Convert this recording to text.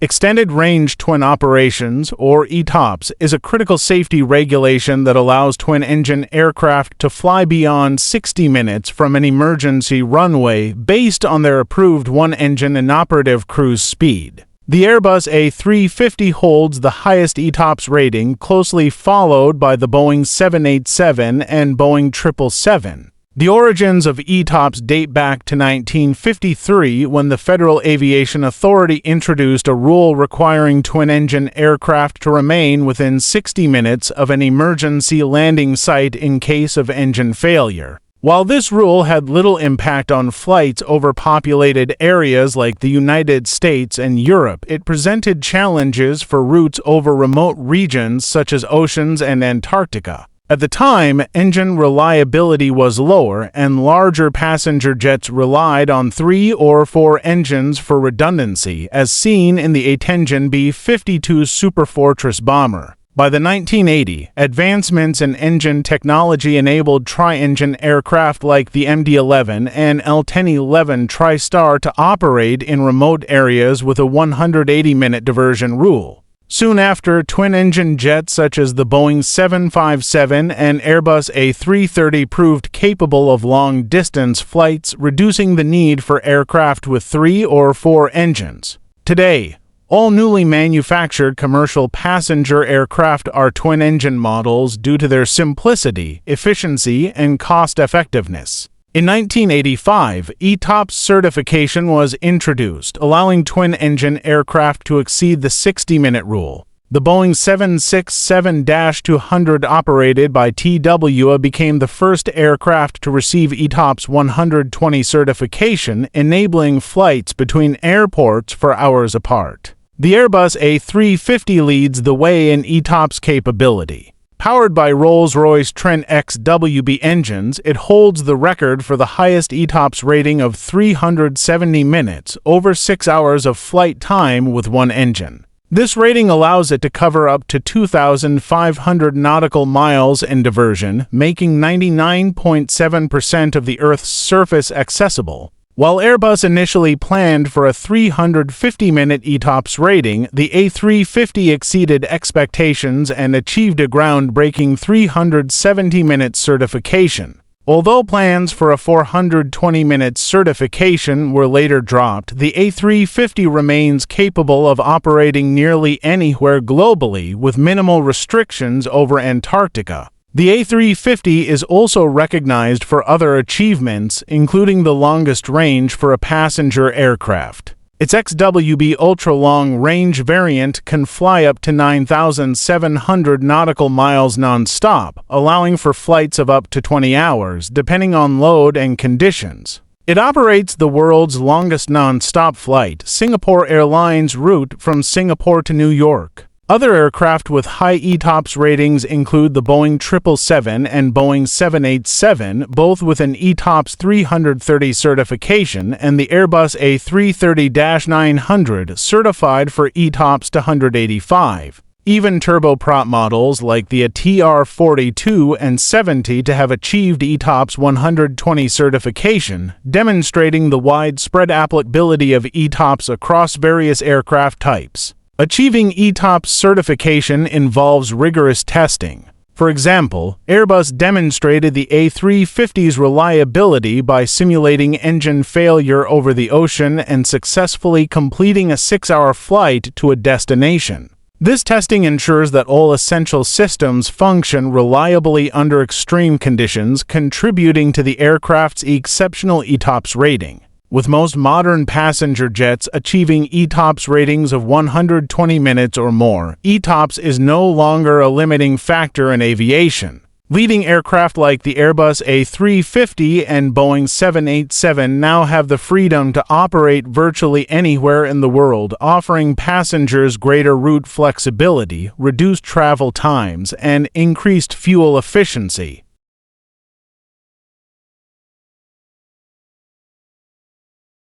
Extended Range Twin Operations, or ETOPS, is a critical safety regulation that allows twin-engine aircraft to fly beyond 60 minutes from an emergency runway based on their approved one-engine and operative cruise speed. The Airbus A350 holds the highest ETOPS rating, closely followed by the Boeing 787 and Boeing 777. The origins of ETOPS date back to 1953 when the Federal Aviation Authority introduced a rule requiring twin-engine aircraft to remain within 60 minutes of an emergency landing site in case of engine failure. While this rule had little impact on flights over populated areas like the United States and Europe, it presented challenges for routes over remote regions such as oceans and Antarctica. At the time, engine reliability was lower, and larger passenger jets relied on 3 or 4 engines for redundancy, as seen in the A350 Superfortress bomber. By the 1980s, advancements in engine technology enabled tri-engine aircraft like the MD-11 and L-1011 TriStar to operate in remote areas with a 180-minute diversion rule. Soon after, twin-engine jets such as the Boeing 757 and Airbus A330 proved capable of long-distance flights, reducing the need for aircraft with 3 or 4 engines. Today, all newly manufactured commercial passenger aircraft are twin-engine models due to their simplicity, efficiency, and cost-effectiveness. In 1985, ETOPS certification was introduced, allowing twin-engine aircraft to exceed the 60-minute rule. The Boeing 767-200 operated by TWA became the first aircraft to receive ETOPS 120 certification, enabling flights between airports for hours apart. The Airbus A350 leads the way in ETOPS capability. Powered by Rolls-Royce Trent XWB engines, it holds the record for the highest ETOPS rating of 370 minutes, over 6 hours of flight time with one engine. This rating allows it to cover up to 2,500 nautical miles in diversion, making 99.7% of the Earth's surface accessible. While Airbus initially planned for a 350-minute ETOPS rating, the A350 exceeded expectations and achieved a groundbreaking 370-minute certification. Although plans for a 420-minute certification were later dropped, the A350 remains capable of operating nearly anywhere globally with minimal restrictions over Antarctica. The A350 is also recognized for other achievements, including the longest range for a passenger aircraft. Its XWB ultra-long-range variant can fly up to 9,700 nautical miles non-stop, allowing for flights of up to 20 hours, depending on load and conditions. It operates the world's longest non-stop flight, Singapore Airlines route from Singapore to New York. Other aircraft with high ETOPS ratings include the Boeing 777 and Boeing 787, both with an ETOPS 330 certification, and the Airbus A330-900, certified for ETOPS 185. Even turboprop models like the TR-42 and 70 to have achieved ETOPS 120 certification, demonstrating the widespread applicability of ETOPS across various aircraft types. Achieving ETOPS certification involves rigorous testing. For example, Airbus demonstrated the A350's reliability by simulating engine failure over the ocean and successfully completing a 6-hour flight to a destination. This testing ensures that all essential systems function reliably under extreme conditions, contributing to the aircraft's exceptional ETOPS rating. With most modern passenger jets achieving ETOPS ratings of 120 minutes or more, ETOPS is no longer a limiting factor in aviation. Leading aircraft like the Airbus A350 and Boeing 787 now have the freedom to operate virtually anywhere in the world, offering passengers greater route flexibility, reduced travel times, and increased fuel efficiency.